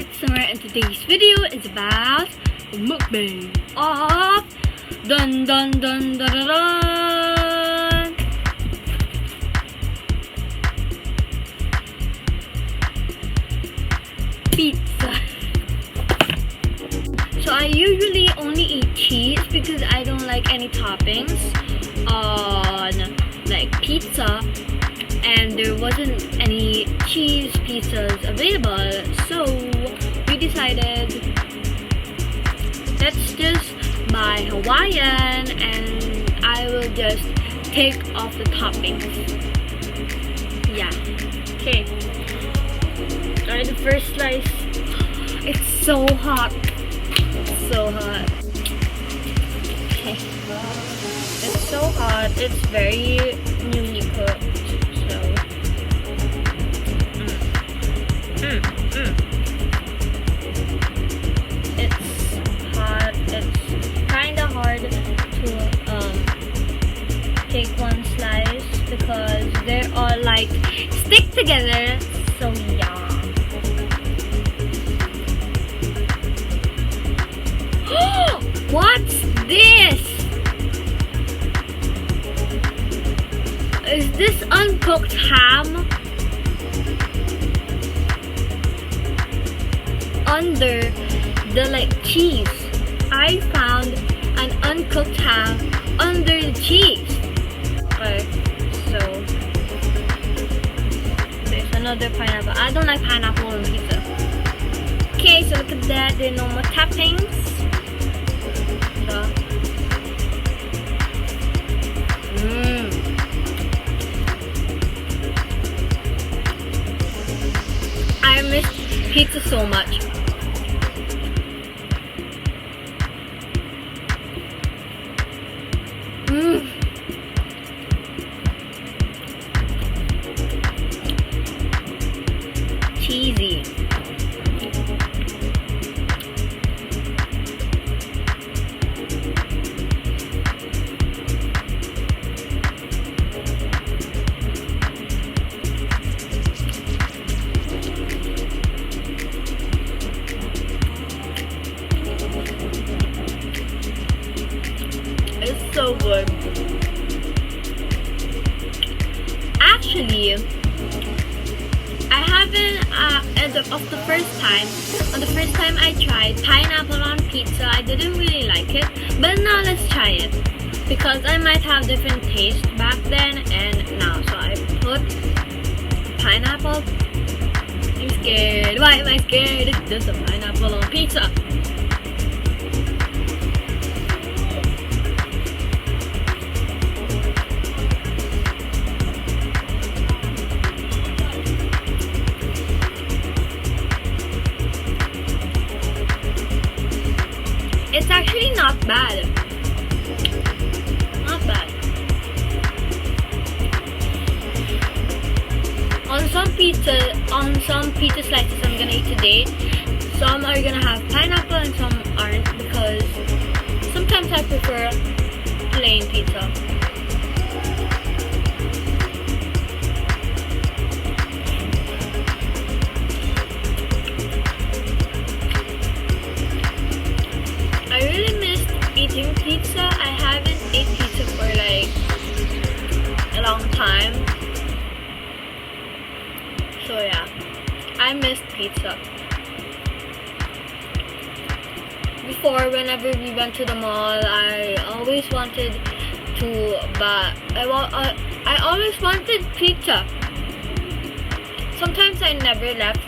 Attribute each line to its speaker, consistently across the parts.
Speaker 1: it's Summer and today's video is about mukbang of dun dun dun dun dun dun pizza. So I usually only eat cheese because I don't like any toppings on like pizza, and there wasn't any cheese pizzas available, so we decided let's just buy Hawaiian and I will just take off the toppings. Yeah. Okay. Alright, the first slice. It's so hot. So hot. Okay. It's so hot. It's very newly cooked. It's hot. It's kind of hard to take one slice because they're all like stick together. So yeah. What's this? Is this uncooked ham? Under the like cheese. I found an uncooked ham under the cheese. Okay, so there's another pineapple. I don't like pineapple on pizza. Okay, so look at that. There are no more toppings. So, I miss pizza so much. Cheesy. It's so good. Actually, I haven't of the first time. On the first time I tried pineapple on pizza, I didn't really like it. But now let's try it because I might have different taste back then and now. So I put pineapple. I'm scared. Why am I scared? It's just a pineapple on pizza. It's actually not bad. Not bad. On some pizza slices I'm gonna eat today, some are gonna have pineapple and some aren't because sometimes I prefer plain pizza. I really missed eating pizza. I haven't ate pizza for like a long time. So yeah, I missed pizza. Before, whenever we went to the mall, I always wanted to buy. I always wanted pizza. Sometimes I never left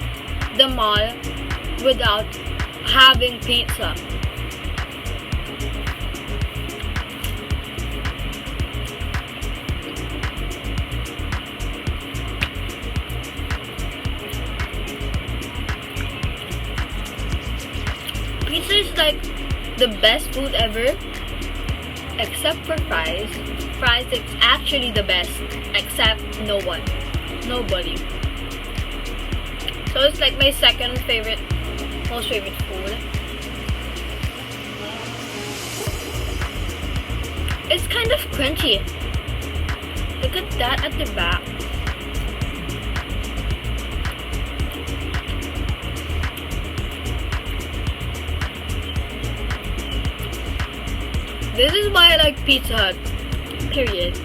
Speaker 1: the mall without having pizza. Pizza is like the best food ever, except for fries. Fries is actually the best, except nobody. So it's like my second favorite, most favorite food. It's kind of crunchy. Look at that at the back. This is why I like Pizza Hut. Period.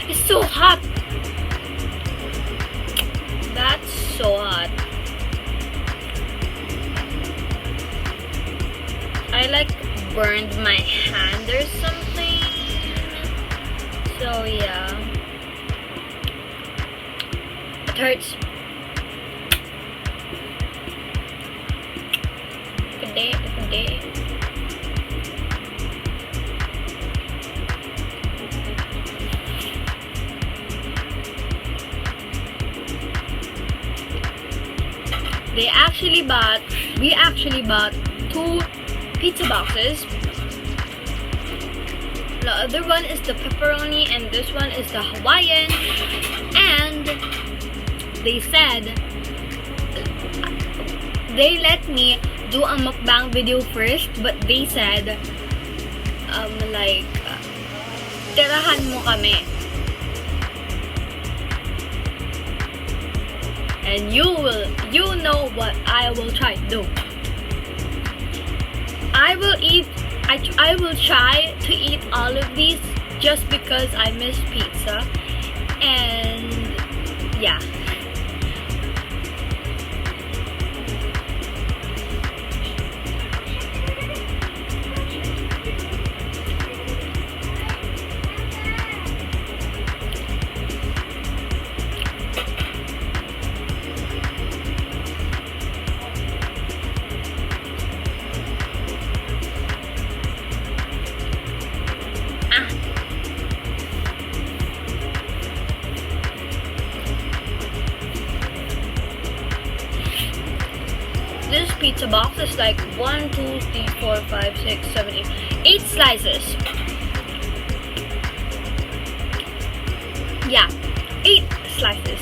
Speaker 1: It's so hot. That's so hot. I like burned my hand or something. So yeah. It hurts. Good day, good day. We actually bought 2 pizza boxes. The other one is the pepperoni and this one is the Hawaiian. And they said they let me do a mukbang video first, but they said tirahan mo kami. And you know what I will try to do. I will try to eat all of these just because I miss pizza. And yeah. This pizza box is like 1, 2, 3, 4, 5, 6, 7, 8 slices. Yeah, 8 slices.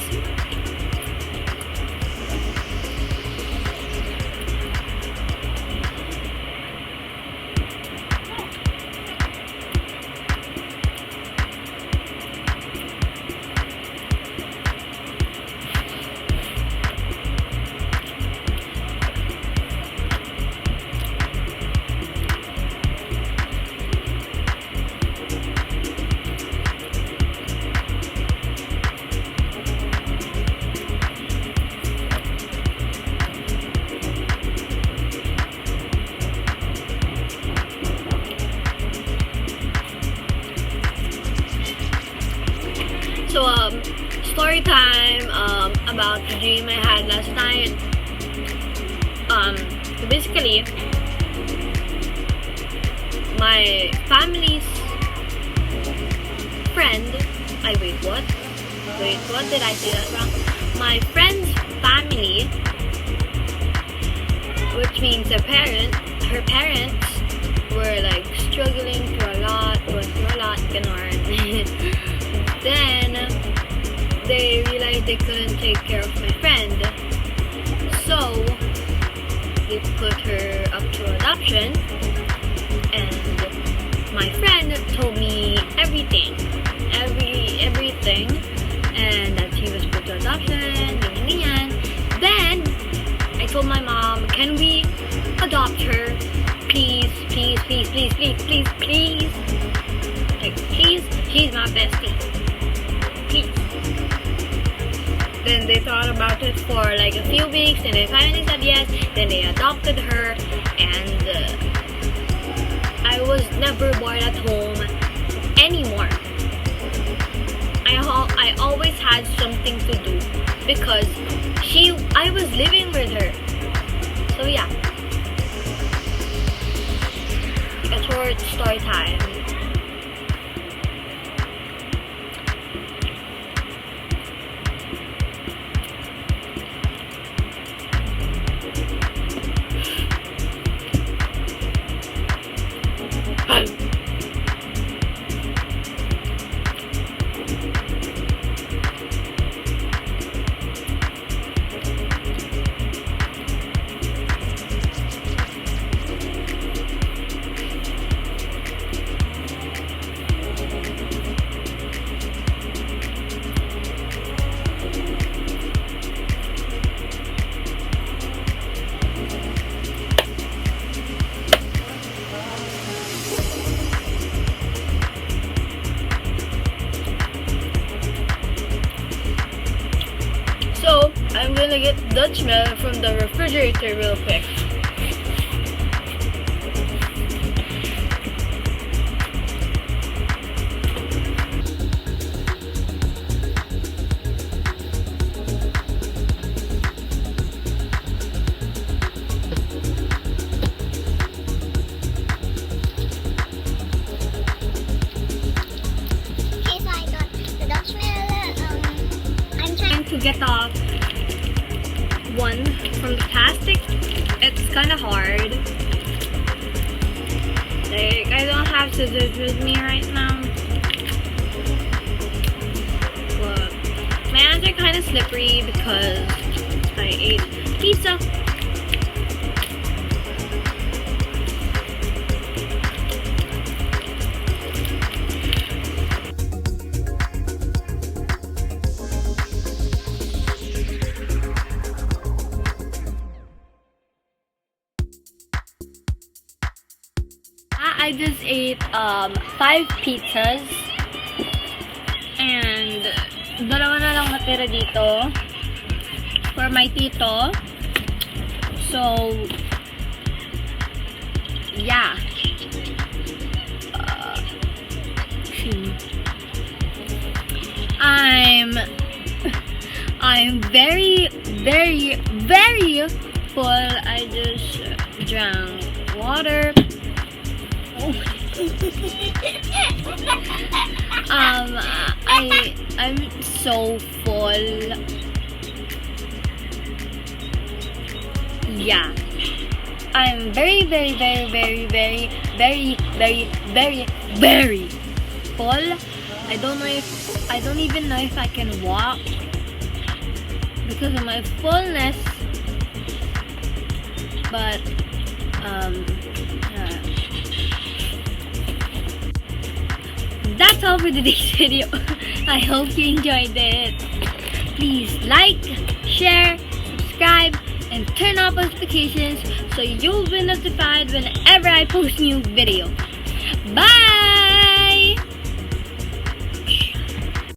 Speaker 1: So story time about the dream I had last night. So basically, my family's friend. What did I say that wrong? My friend's family, which means her parents were like struggling through a lot, ganon. Then they realized they couldn't take care of my friend, so they put her up to adoption. And my friend told me everything, and that she was put to adoption, ganyan. Then I told my mom, can we adopt her? Please. Like, please, she's my bestie. Please. Then they thought about it for like a few weeks, and they finally said yes. Then they adopted her, and I was never bored at home anymore. I always had something to do because I was living with her. So yeah, a short story time. I'm gonna get Dutch milk from the refrigerator real quick.
Speaker 2: Okay, so I got the Dutch milk. I'm trying
Speaker 1: To get off one from the plastic, it's kind of hard. Like, I don't have scissors with me right now, but my hands are kind of slippery because I ate pizza. I just ate 5 pizzas and dalawa na lang natira dito for my tito. So yeah, I'm very full. I just drank water. I'm so full. Yeah, I'm very full. I don't even know if I can walk because of my fullness. But that's all for today's video. I hope you enjoyed it. Please like, share, subscribe, and turn on notifications so you'll be notified whenever I post new video.